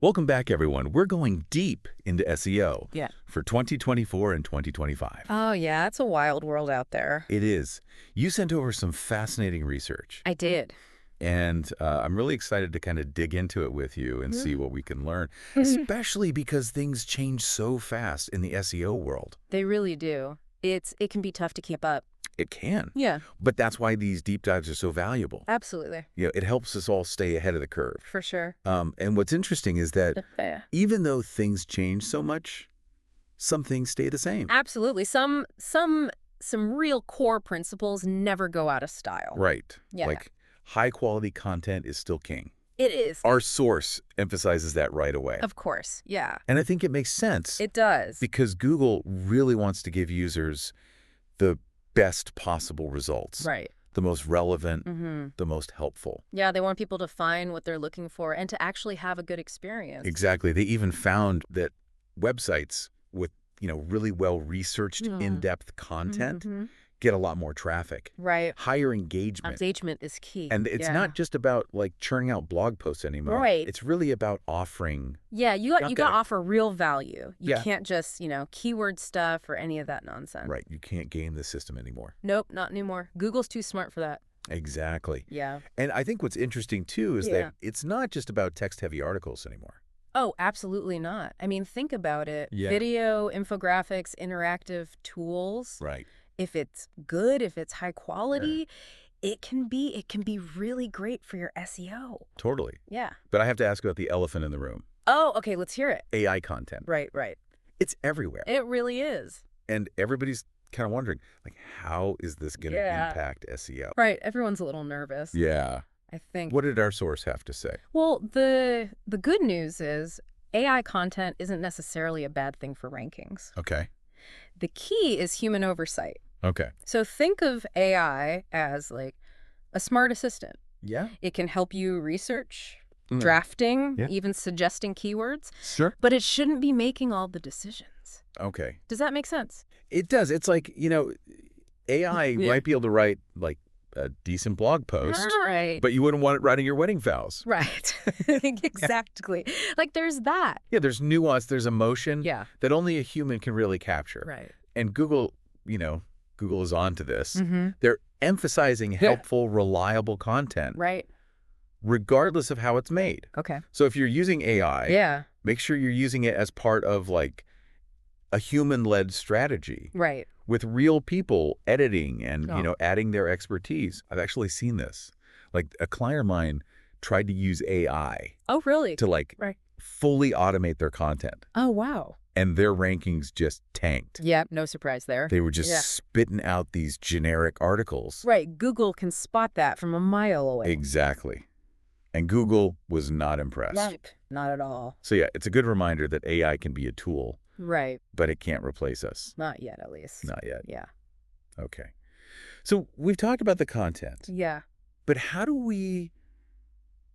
Welcome back, everyone. We're going deep into SEO Yeah. for 2024 and 2025. Oh, yeah, it's a wild world out there. It is. You sent over some fascinating research, I did. and I'm really excited to kind of dig into it with you and see what we can learn, Mhm. especially because things change so fast in the SEO world. They really do. It can be tough to keep up. It can. Yeah, But that's why these deep dives are so valuable. absolutely. It helps us all stay ahead of the curve. For sure. And what's interesting is that Yeah. even though things change so much, some things stay the same. Absolutely. Some real core principles never go out of style. Right. Yeah. Like high quality content is still king. It is. Our source emphasizes that right away. Of course. Yeah. And I think it makes sense It does. because Google really wants to give users the best possible results. Right. The most relevant, Mm-hmm. the most helpful. Yeah, they want people to find what they're looking for and to actually have a good experience. Exactly. They even found that websites with, really well-researched, in-depth content Mhm. get a lot more traffic. Right. Higher engagement. Engagement is key. And it's not just about like churning out blog posts anymore. Right. It's really about offering. Yeah, you got to Okay. offer real value. You Yeah. can't just, keyword stuff or any of that nonsense. Right. You can't game the system anymore. Nope, not anymore. Google's too smart for that. Exactly. Yeah. And I think what's interesting too is Yeah. that it's not just about text-heavy articles anymore. Oh, absolutely not. I mean, think about it. Yeah. Video, infographics, interactive tools. Right. If it's good, if it's high quality, it can be really great for your SEO. Totally. Yeah. But I have to ask about the elephant in the room. Oh, okay, let's hear it. AI content. Right. It's everywhere. It really is. And everybody's kind of wondering, like, how is this going to Yeah. impact SEO? Right. Everyone's a little nervous. Yeah. I think. What did our source have to say? Well, the good news is AI content isn't necessarily a bad thing for rankings. Okay. The key is human oversight. Okay. So think of AI as like a smart assistant. Yeah. It can help you research, Mm. drafting, Yeah. even suggesting keywords, Sure. but it shouldn't be making all the decisions. Okay. Does that make sense? It does. It's like, AI Yeah. might be able to write like a decent blog post, Right. but you wouldn't want it writing your wedding vows. Right. Exactly. Like there's that. Yeah, there's nuance, there's emotion Yeah. that only a human can really capture. Right. And Google is on to this. Mm-hmm. They're emphasizing helpful, reliable content, Right. regardless of how it's made. Okay. So if you're using AI, Yeah. make sure you're using it as part of like a human-led strategy Right. with real people editing and, Oh. adding their expertise. I've actually seen this. Like a client of mine tried to use AI Oh, really? to like Right. fully automate their content, Oh, wow. and their rankings just tanked. Yep. No surprise there. They were just Yeah. spitting out these generic articles. Right. Google can spot that from a mile away. Exactly. And Google was not impressed. Right. Not at all. So yeah, it's a good reminder that AI can be a tool, Right. but it can't replace us. Not yet, at least. Not yet. Yeah. Okay. So we've talked about the content, Yeah. but how do we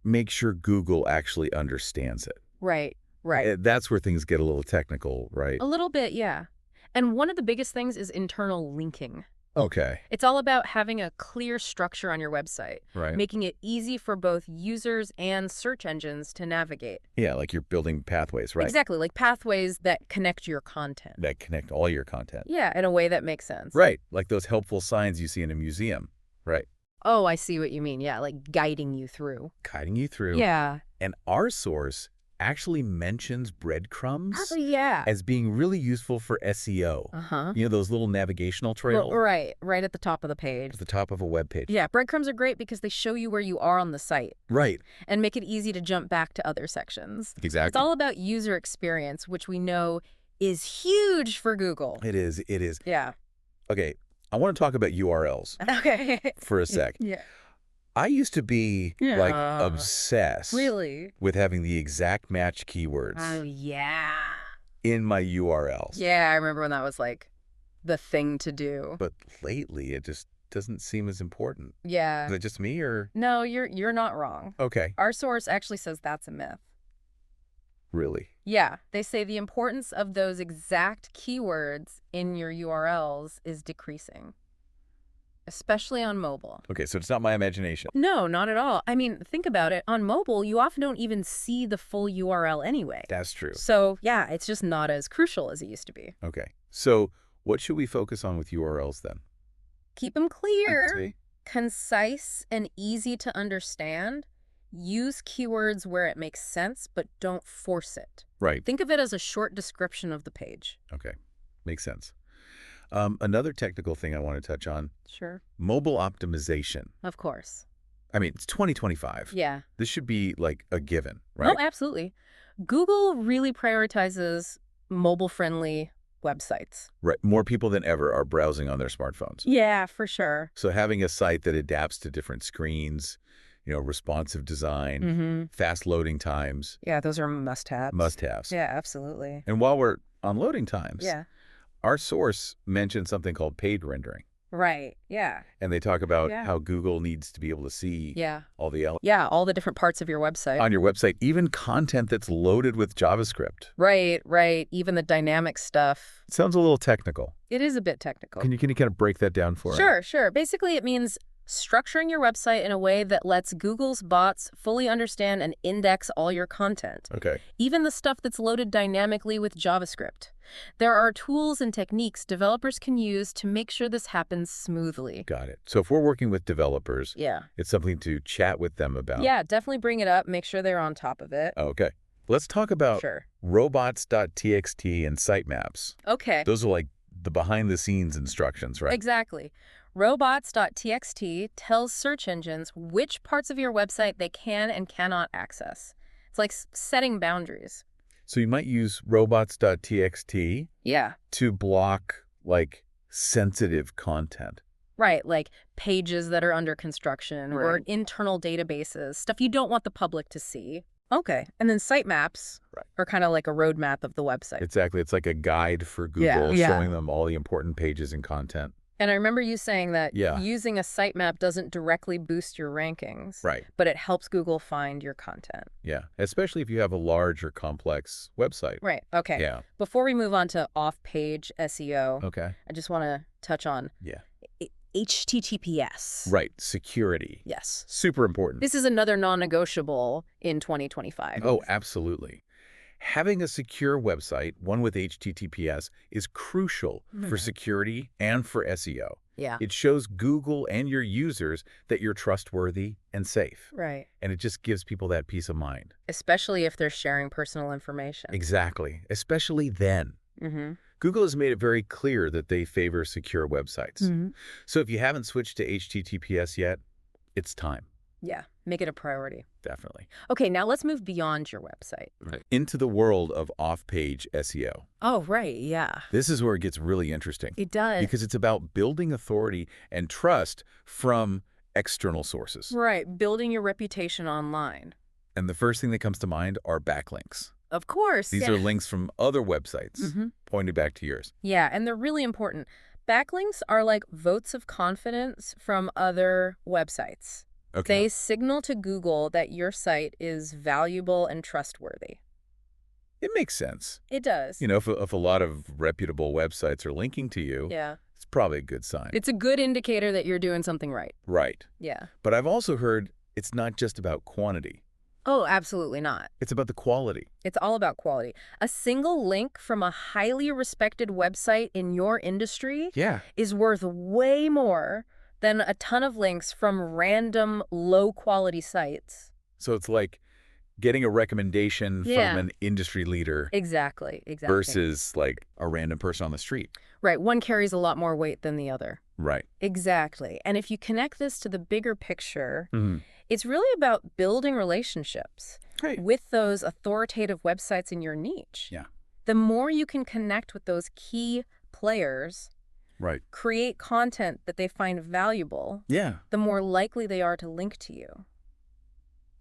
make sure Google actually understands it? Right. Right. That's where things get a little technical, right? A little bit, yeah. And one of the biggest things is internal linking. Okay. It's all about having a clear structure on your website, Right. making it easy for both users and search engines to navigate. Yeah, like you're building pathways, right? Exactly, like pathways that connect your content. That connect all your content. Yeah, in a way that makes sense. Right. Like those helpful signs you see in a museum, right? Oh, I see what you mean. Yeah, like guiding you through. Guiding you through. Yeah. And our source actually mentions breadcrumbs Oh, yeah. as being really useful for SEO. Uh-huh. Those little navigational trails Right at the top of the page. at the top of a web page. Yeah, breadcrumbs are great because they show you where you are on the site Right. and make it easy to jump back to other sections. Exactly. It's all about user experience, which we know is huge for Google. It is. It is. Yeah. Okay. I want to talk about URLs Okay. for a sec. Yeah. I used to be like obsessed Really? with having the exact match keywords Oh, yeah. in my URLs. Yeah, I remember when that was like the thing to do. But lately, it just doesn't seem as important. Yeah. Is it just me or? No, you're not wrong. Okay. Our source actually says that's a myth. Really? Yeah, they say the importance of those exact keywords in your URLs is decreasing. especially on mobile. Okay, so it's not my imagination. No, not at all. I mean, think about it. On mobile, you often don't even see the full URL anyway. That's true. So, yeah, it's just not as crucial as it used to be. Okay, so what should we focus on with URLs then? Keep them I clear, see. concise, and easy to understand. Use keywords where it makes sense, but don't force it. Right. Think of it as a short description of the page. Okay, makes sense. Another technical thing I want to touch on, Sure. mobile optimization. Of course. I mean, it's 2025. Yeah. This should be like a given, right? Oh, absolutely. Google really prioritizes mobile-friendly websites. Right. More people than ever are browsing on their smartphones. Yeah, for sure. So having a site that adapts to different screens, responsive design, Mm-hmm. fast loading times, Yeah, those are must-haves. must-haves. Yeah, absolutely. And while we're on loading times, Yeah. our source mentioned something called paid rendering. Right. Yeah. And they talk about Yeah. how Google needs to be able to see Yeah. all the elements Yeah, all the different parts of your website. on your website, even content that's loaded with JavaScript. Right, right. Even the dynamic stuff. It sounds a little technical. It is a bit technical. Can you kind of break that down for us? Sure, sure. Basically, it means structuring your website in a way that lets Google's bots fully understand and index all your content, Okay. even the stuff that's loaded dynamically with JavaScript. There are tools and techniques developers can use to make sure this happens smoothly. Got it. So if we're working with developers, Yeah. it's something to chat with them about. Yeah, definitely bring it up. Make sure they're on top of it. Okay. Let's talk about Sure. robots.txt and sitemaps. Okay. Those are like the behind-the-scenes instructions, right? Exactly. Robots.txt tells search engines which parts of your website they can and cannot access. It's like setting boundaries. So you might use robots.txt Yeah. to block, like, sensitive content. Right, like pages that are under construction or Right. internal databases, stuff you don't want the public to see. Okay. And then sitemaps Right. are kind of like a roadmap of the website. Exactly. It's like a guide for Yeah, Google, yeah. showing them all the important pages and content. And I remember you saying that Yeah. using a sitemap doesn't directly boost your rankings, Right. but it helps Google find your content. Yeah. Especially if you have a large or complex website. Right. Okay. Yeah. Before we move on to off-page SEO, Okay. I just want to touch on Yeah. HTTPS. Right. Security. Yes. Super important. This is another non-negotiable in 2025. Oh, absolutely. Having a secure website, one with HTTPS, is crucial for security and for SEO. Yeah. It shows Google and your users that you're trustworthy and safe. Right. And it just gives people that peace of mind. Especially if they're sharing personal information. Exactly. Especially then. Mm-hmm. Google has made it very clear that they favor secure websites. Mm-hmm. So if you haven't switched to HTTPS yet, it's time. Yeah. Make it a priority. Definitely. Okay, now let's move beyond your website. Right. Into the world of off-page SEO. Oh, right. Yeah. This is where it gets really interesting. It does. Because it's about building authority and trust from external sources. Right. Building your reputation online. And the first thing that comes to mind are backlinks. Of course. These yeah. are links from other websites Mm-hmm. pointed back to yours. Yeah, and they're really important. Backlinks are like votes of confidence from other websites. Okay. They signal to Google that your site is valuable and trustworthy. It makes sense. It does. If a lot of reputable websites are linking to you, Yeah. it's probably a good sign. It's a good indicator that you're doing something right. Right. Yeah. But I've also heard it's not just about quantity. Oh, absolutely not. It's about the quality. It's all about quality. A single link from a highly respected website in your industry Yeah. is worth way more than a ton of links from random low-quality sites. So it's like getting a recommendation Yeah. from an industry leader Exactly. versus like a random person on the street. Right, one carries a lot more weight than the other. Right. Exactly. And if you connect this to the bigger picture, Mm-hmm. it's really about building relationships Right. with those authoritative websites in your niche. Yeah. The more you can connect with those key players, Right. create content that they find valuable, Yeah. the more likely they are to link to you.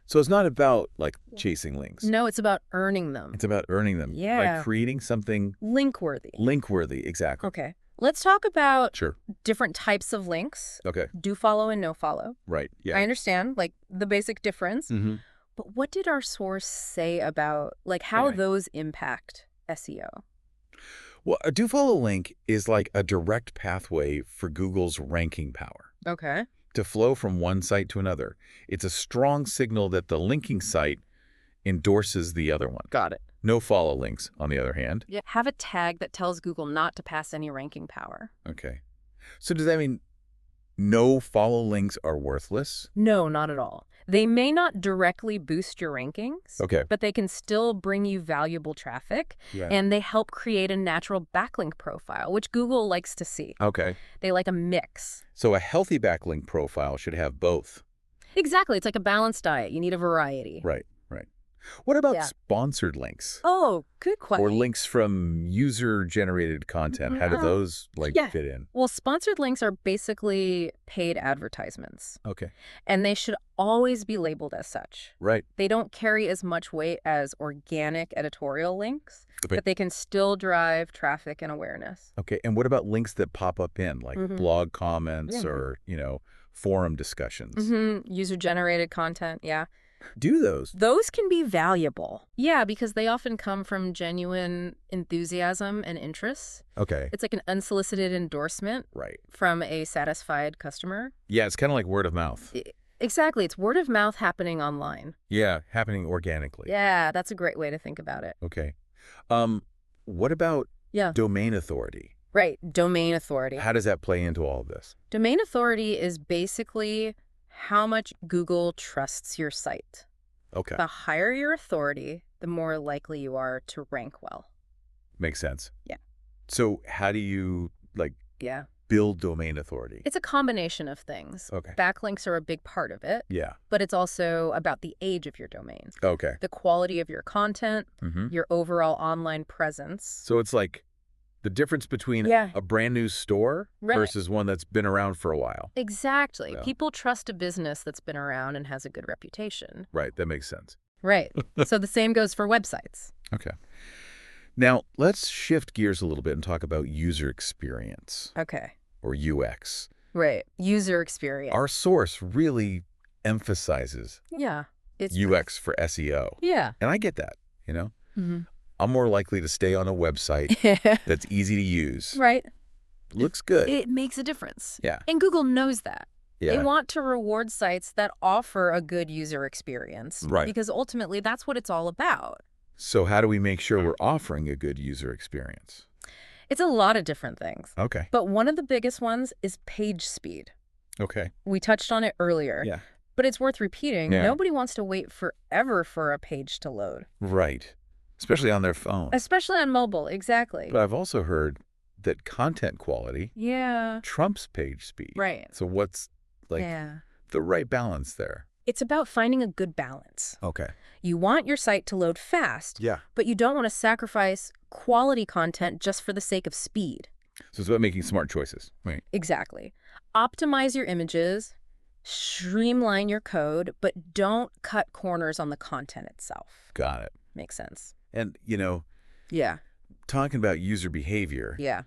So it's not about like chasing links. No, it's about earning them. It's about earning them. Yeah. By creating something Link-worthy. link-worthy. Exactly. Okay. Let's talk about Sure. different types of links. Okay. Do follow and no follow. Right. Yeah. I understand, like, the basic difference. Mm-hmm. But what did our source say about, like, how Okay. those impact SEO? Well, a do follow link is like a direct pathway for Google's ranking power. Okay. to flow from one site to another. It's a strong signal that the linking site endorses the other one. Got it. No follow links, on the other hand. Yeah. Have a tag that tells Google not to pass any ranking power. Okay. So does that mean no follow links are worthless? No, not at all. They may not directly boost your rankings, Okay. but they can still bring you valuable traffic, Yeah. and they help create a natural backlink profile, which Google likes to see. Okay. They like a mix. So a healthy backlink profile should have both. Exactly. It's like a balanced diet. You need a variety. Right, right. What about Yeah. sponsored links? Oh, good question. Or links from user-generated content? How do those, yeah. fit in? Well, sponsored links are basically paid advertisements, Okay. and they should always be labeled as such. Right. They don't carry as much weight as organic editorial links, Okay. but they can still drive traffic and awareness. Okay, and what about links that pop up in, like blog comments Yeah. or, forum discussions? User-generated content, yeah. Do those? Those can be valuable. Yeah, because they often come from genuine enthusiasm and interest. Okay. It's like an unsolicited endorsement Right. from a satisfied customer. Yeah, it's kind of like word of mouth. Exactly. It's word of mouth happening online. Yeah, happening organically. Yeah, that's a great way to think about it. Okay. What about Yeah. domain authority? Right. Domain authority. How does that play into all of this? Domain authority is basically how much Google trusts your site. Okay. The higher your authority, the more likely you are to rank well. Makes sense. Yeah. So how do you, Yeah. build domain authority? It's a combination of things. Okay. Backlinks are a big part of it, Yeah. but it's also about the age of your domain, Okay. the quality of your content, your overall online presence. So it's like the difference between Yeah. a brand new store Right. versus one that's been around for a while. Exactly. Yeah. People trust a business that's been around and has a good reputation. Right. That makes sense. Right. So the same goes for websites. Okay. Now, let's shift gears a little bit and talk about user experience, Okay. or UX. Right. User experience. Our source really emphasizes Yeah. It's UX for SEO. Yeah. And I get that, Mm-hmm. I'm more likely to stay on a website that's easy to use. Right. Looks good. It makes a difference. Yeah. And Google knows that. They Yeah. want to reward sites that offer a good user experience. Right. Because ultimately, that's what it's all about. So how do we make sure we're offering a good user experience? It's a lot of different things. Okay. But one of the biggest ones is page speed. Okay. We touched on it earlier. Yeah. But it's worth repeating. Yeah. Nobody wants to wait forever for a page to load. Right. Especially on their phone. Especially on mobile. Exactly. But I've also heard that content quality Yeah. trumps page speed. Right. So what's Yeah. the right balance there? It's about finding a good balance. Okay. You want your site to load fast, Yeah. but you don't want to sacrifice quality content just for the sake of speed. So it's about making smart choices. Right. Exactly. Optimize your images, streamline your code, but don't cut corners on the content itself. Got it. Makes sense. And, Yeah. talking about user behavior, Yeah.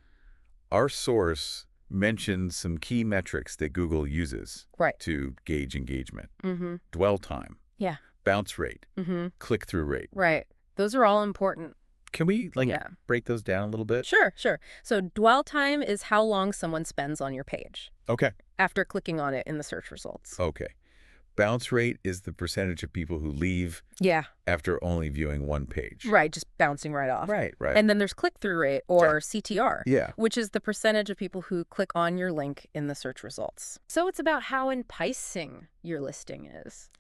our source mentions some key metrics that Google uses Right. to gauge engagement. Mm-hmm. Dwell time, Yeah. bounce rate, Mm-hmm. click-through rate. Right. Those are all important. Can we, Yeah. break those down a little bit? Sure, sure. So dwell time is how long someone spends on your page Okay. after clicking on it in the search results. Okay. Bounce rate is the percentage of people who leave Yeah. after only viewing one page. Right. Just bouncing right off. Right, right. And then there's click-through rate, or CTR, yeah. which is the percentage of people who click on your link in the search results. So it's about how enticing your listing is.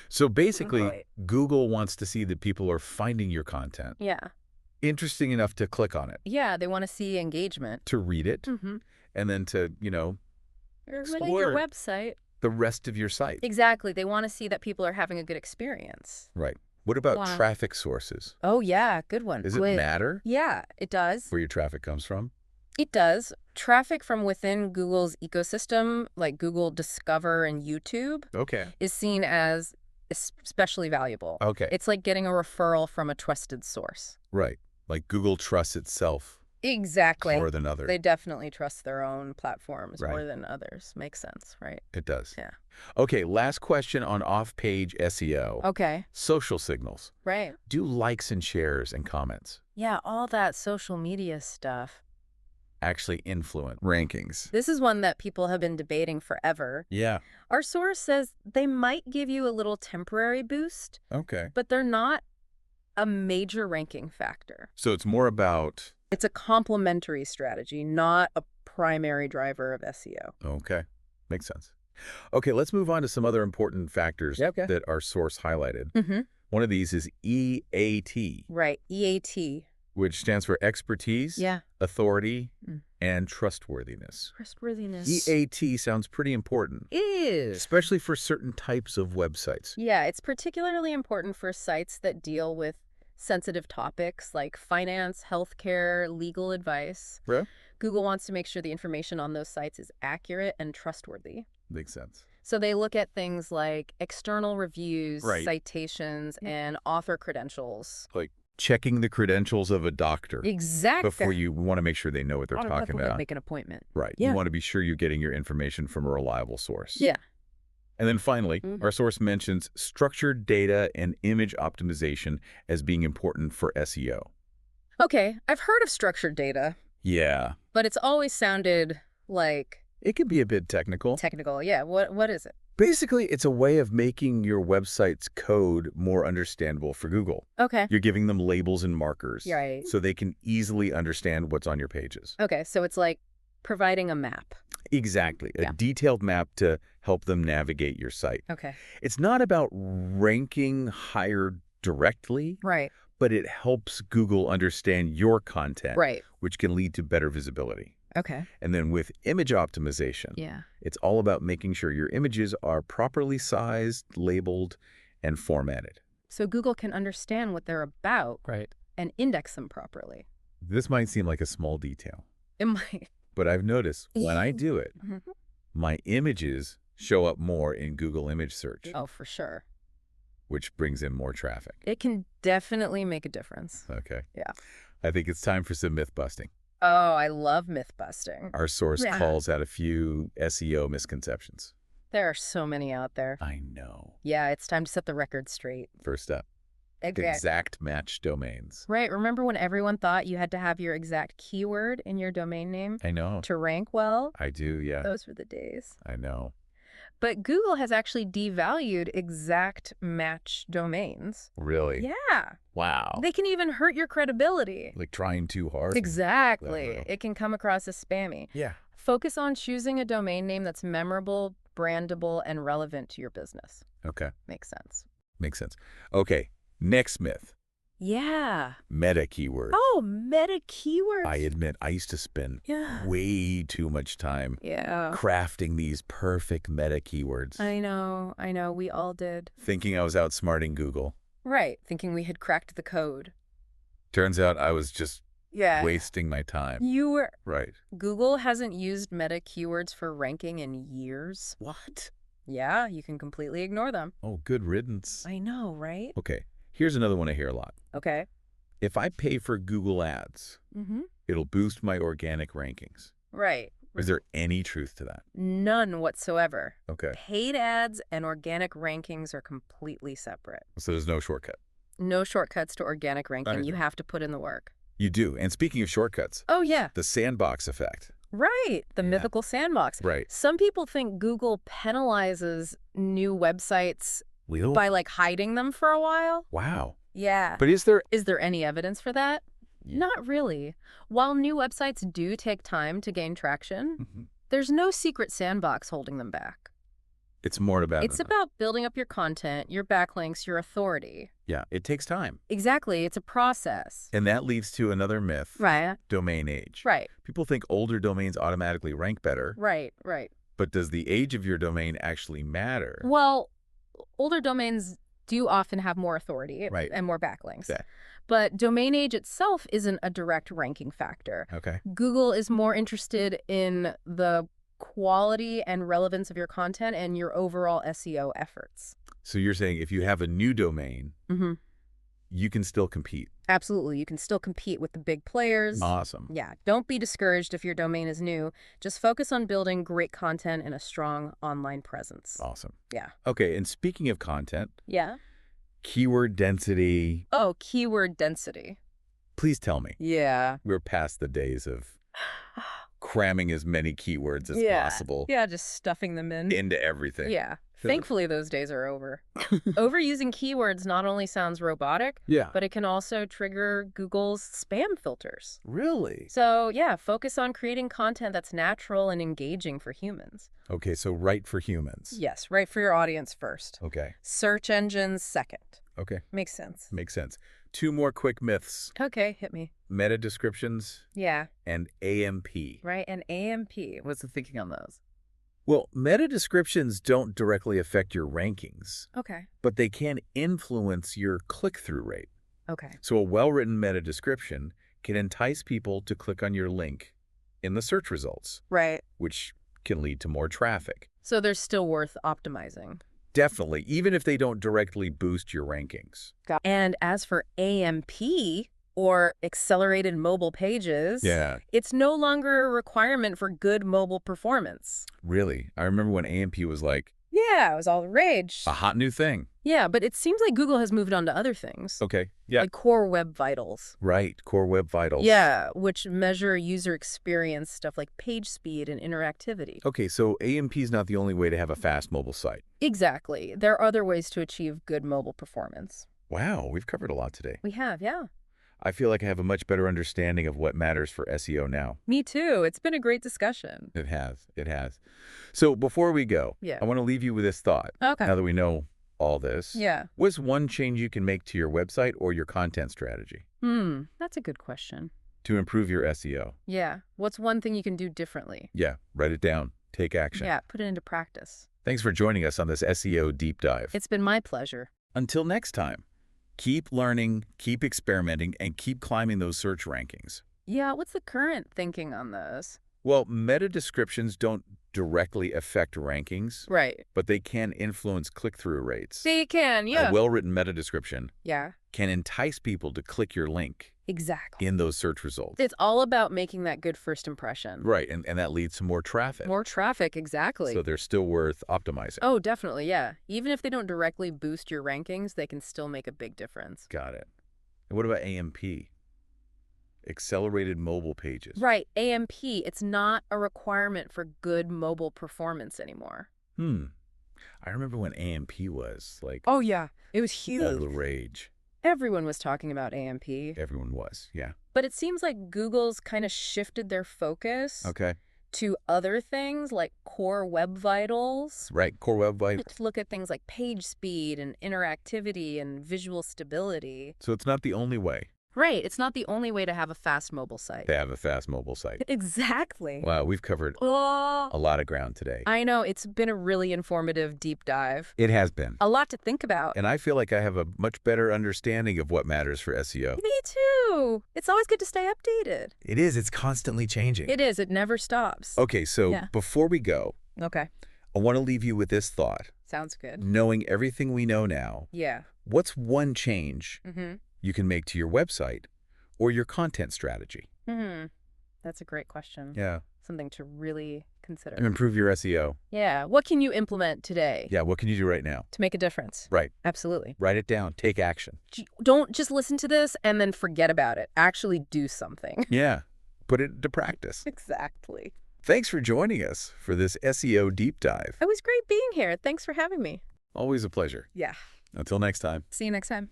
So basically, Right. Google wants to see that people are finding your content Yeah. interesting enough to click on it, Yeah, they want to see engagement. to read it, Mm-hmm. and then to, Your Explore. website. the rest of your site. Exactly. They want to see that people are having a good experience. Right. What about Wow. traffic sources? Oh, yeah. Good one. Does it matter Yeah, it does. where your traffic comes from? It does. Traffic from within Google's ecosystem, like Google Discover and YouTube, Okay. is seen as especially valuable. Okay. It's like getting a referral from a trusted source. Right. Like Google trusts itself Exactly. more than others. They definitely trust their own platforms Right. more than others. Makes sense, right? It does. Yeah. Okay, last question on off-page SEO. Okay. Social signals. Right. Do likes and shares and comments. Yeah, all that social media stuff. actually influence rankings? This is one that people have been debating forever. Yeah. Our source says they might give you a little temporary boost, Okay. but they're not a major ranking factor. So it's more about... It's a complementary strategy, not a primary driver of SEO. Okay. Makes sense. Okay, let's move on to some other important factors that our source highlighted. Mm-hmm. One of these is EAT. Right, EAT. Which stands for expertise, authority, and trustworthiness. Trustworthiness. EAT sounds pretty important. It is. Especially for certain types of websites. Yeah, it's particularly important for sites that deal with sensitive topics like finance, healthcare, legal advice. Yeah. Google wants to make sure the information on those sites is accurate and trustworthy. Makes sense. So they look at things like external reviews, Right. citations, and author credentials. Like checking the credentials of a doctor. Exactly. Before you want to make sure they know what they're talking about. Make an appointment. Right. Yeah. You want to be sure you're getting your information from a reliable source. Yeah. And then finally, our source mentions structured data and image optimization as being important for SEO. Okay, I've heard of structured data, Yeah. but it's always sounded like It can be a bit technical. technical. Yeah, what is it? Basically, it's a way of making your website's code more understandable for Google. Okay. You're giving them labels and markers Right. so they can easily understand what's on your pages. Okay, so it's like providing a map. Exactly. A Yeah. detailed map to help them navigate your site. Okay. It's not about ranking higher directly, Right. but it helps Google understand your content, Right. which can lead to better visibility. Okay. And then with image optimization, Yeah. it's all about making sure your images are properly sized, labeled, and formatted. So Google can understand what they're about Right. and index them properly. This might seem like a small detail, It might. but I've noticed when I do it, Mhm. my images show up more in Google image search, Oh, for sure. which brings in more traffic. It can definitely make a difference. Okay. Yeah. I think it's time for some myth busting. Oh, I love myth busting. Our source Yeah. calls out a few SEO misconceptions. There are so many out there. I know. Yeah, it's time to set the record straight. First up, Exactly. exact match domains. Right. Remember when everyone thought you had to have your exact keyword in your domain name I know. to rank well? I do, yeah. Those were the days. I know. But Google has actually devalued exact match domains. Really? Yeah. Wow. They can even hurt your credibility. Like trying too hard? Exactly. Wow. It can come across as spammy. Yeah. Focus on choosing a domain name that's memorable, brandable, and relevant to your business. Okay. Makes sense. Makes sense. Okay. Next myth. Yeah. Meta keyword. Oh, meta keywords. I admit, I used to spend Yeah. way too much time Yeah. crafting these perfect meta keywords, I know. We all did. thinking I was outsmarting Google. Right. Thinking we had cracked the code. Turns out I was just Yeah. wasting my time. You were. Right. Google hasn't used meta keywords for ranking in years. What? Yeah, you can completely ignore them. Oh, good riddance. I know, right? Okay. Here's another one I hear a lot. Okay. If I pay for Google Ads, Mm-hmm. it'll boost my organic rankings. Right. Is there any truth to that? None whatsoever. Okay. Paid ads and organic rankings are completely separate. So there's no shortcut. No shortcuts to organic ranking. Right. You have to put in the work. You do. And speaking of shortcuts, Oh, yeah. the sandbox effect. Right. The Yeah. mythical sandbox. Right. Some people think Google penalizes new websites Leo? by like hiding them for a while. Wow. Yeah. But is there... Is there any evidence for that? Not really. While new websites do take time to gain traction, Mhm. there's no secret sandbox holding them back. It's more about... It's about building up your content, your backlinks, your authority. Yeah, it takes time. Exactly. It's a process. And that leads to another myth. Right. Domain age. Right. People think older domains automatically rank better, Right. Right. but does the age of your domain actually matter? Well, older domains do often have more authority Right. and more backlinks. Yeah. But domain age itself isn't a direct ranking factor. Okay. Google is more interested in the quality and relevance of your content and your overall SEO efforts. So you're saying if you have a new domain, Mm-hmm. you can still compete. Absolutely. You can still compete with the big players. Awesome. Yeah. Don't be discouraged if your domain is new. Just focus on building great content and a strong online presence. Awesome. Yeah. Okay, and speaking of content, Yeah. keyword density, Oh, keyword density. please tell me. Yeah. We're past the days of cramming as many keywords as possible Yeah, just stuffing them in. into everything. Yeah. Thankfully, those days are over. Overusing keywords not only sounds robotic, Yeah. but it can also trigger Google's spam filters. Really? So, yeah, focus on creating content that's natural and engaging for humans. Okay, so right for humans. Yes, right for your audience first. Okay. Search engines second. Okay. Makes sense. Makes sense. 2 more quick myths. Okay, hit me. Meta descriptions Yeah, and AMP. right, and AMP. What's the thinking on those? Well, meta descriptions don't directly affect your rankings, Okay. but they can influence your click-through rate. Okay. So a well-written meta description can entice people to click on your link in the search results, Right. which can lead to more traffic. So they're still worth optimizing. Definitely, even if they don't directly boost your rankings. And as for AMP, or accelerated mobile pages, Yeah, it's no longer a requirement for good mobile performance. really. I remember when AMP was like Yeah, it was all the rage. a hot new thing. Yeah, but it seems like Google has moved on to other things. Okay, yeah. Like Core Web Vitals. Right, Core Web Vitals. Yeah, which measure user experience, stuff like page speed and interactivity. Okay, so AMP is not the only way to have a fast mobile site. Exactly. There are other ways to achieve good mobile performance. Wow, we've covered a lot today. We have, yeah. I feel like I have a much better understanding of what matters for SEO now. Me too. It's been a great discussion. It has. It has. So before we go, Yeah. I want to leave you with this thought. Okay. Now that we know all this, Yeah. what's one change you can make to your website or your content strategy That's a good question. to improve your SEO? Yeah. What's one thing you can do differently? Yeah, write it down. Take action. Yeah, put it into practice. Thanks for joining us on this SEO deep dive. It's been my pleasure. Until next time, keep learning, keep experimenting, and keep climbing those search rankings. Yeah, what's the current thinking on this? Well, meta descriptions don't directly affect rankings, Right. but they can influence click-through rates. They can, A well-written meta description Yeah, can entice people to click your link exactly. in those search results. It's all about making that good first impression. Right, and that leads to more traffic. More traffic, exactly. So they're still worth optimizing. Oh, definitely, yeah. Even if they don't directly boost your rankings, they can still make a big difference. Got it. And what about AMP? Accelerated mobile pages. Right, AMP, it's not a requirement for good mobile performance anymore. I remember when AMP was like Oh, yeah. It was all the rage. Everyone was talking about AMP. Everyone was, yeah. But it seems like Google's kind of shifted their focus Okay. to other things like Core Web Vitals. Right, Core Web Vitals. To look at things like page speed and interactivity and visual stability. So it's not the only way Right, it's not the only way to have a fast mobile site. to have a fast mobile site. Exactly. Wow, we've covered Oh, a lot of ground today. I know, it's been a really informative deep dive. It has been. A lot to think about. And I feel like I have a much better understanding of what matters for SEO. Me too. It's always good to stay updated. It is. It's constantly changing. It is. It never stops. Okay, so Yeah. before we go, Okay. I want to leave you with this thought. Sounds good. Knowing everything we know now, Yeah. what's one change you can make to your website or your content strategy? That's a great question. Yeah. Something to really consider. And improve your SEO. Yeah. What can you implement today Yeah, what can you do right now? to make a difference? Right. Absolutely. Write it down. Take action. Don't just listen to this and then forget about it. Actually do something. Yeah. Put it into practice. Exactly. Thanks for joining us for this SEO deep dive. It was great being here. Thanks for having me. Always a pleasure. Yeah. Until next time, See you next time.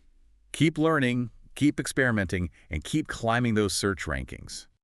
keep learning, keep experimenting, and keep climbing those search rankings.